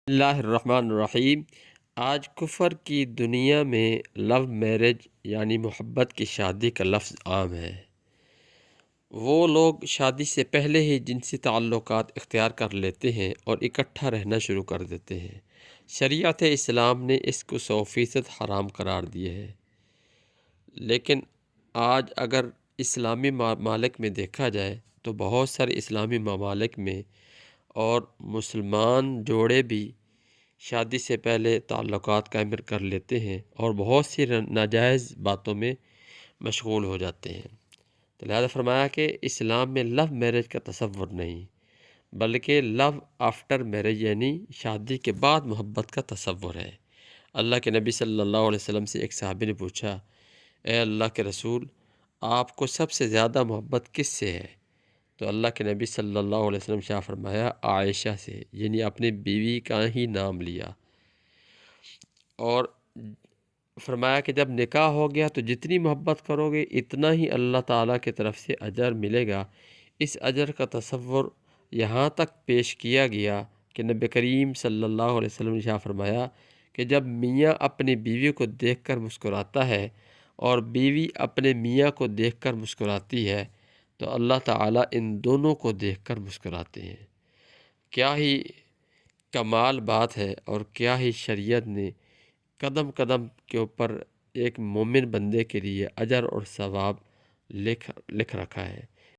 اللہ الرحمن الرحیم۔ آج کفر کی دنیا میں لو میرج یعنی محبت کی شادی کا لفظ عام ہے۔ وہ لوگ شادی سے پہلے ہی جنسی تعلقات اختیار کر لیتے ہیں اور اکٹھا رہنا شروع کر دیتے ہیں۔ شریعت اسلام نے اس کو 100% حرام قرار دیا ہے، لیکن آج اگر اسلامی ممالک میں دیکھا جائے تو بہت سارے اسلامی ممالک میں اور مسلمان جوڑے بھی شادی سے پہلے تعلقات قائم کر لیتے ہیں اور بہت سی ناجائز باتوں میں مشغول ہو جاتے ہیں۔ تو لہذا فرمایا کہ اسلام میں لو میرج کا تصور نہیں، بلکہ لو آفٹر میرج یعنی شادی کے بعد محبت کا تصور ہے۔ اللہ کے نبی صلی اللہ علیہ وسلم سے ایک صحابی نے پوچھا، اے اللہ کے رسول، آپ کو سب سے زیادہ محبت کس سے ہے؟ تو اللہ کے نبی صلی اللہ علیہ وسلم شاہ فرمایا عائشہ سے، یعنی اپنی بیوی کا ہی نام لیا، اور فرمایا کہ جب نکاح ہو گیا تو جتنی محبت کرو گے اتنا ہی اللہ تعالیٰ کی طرف سے اجر ملے گا۔ اس اجر کا تصور یہاں تک پیش کیا گیا کہ نبی کریم صلی اللہ علیہ وسلم نے شاہ فرمایا کہ جب میاں اپنی بیوی کو دیکھ کر مسکراتا ہے اور بیوی اپنے میاں کو دیکھ کر مسکراتی ہے تو اللہ تعالیٰ ان دونوں کو دیکھ کر مسکراتے ہیں۔ کیا ہی کمال بات ہے، اور کیا ہی شریعت نے قدم قدم کے اوپر ایک مومن بندے کے لیے اجر اور ثواب لکھ رکھا ہے۔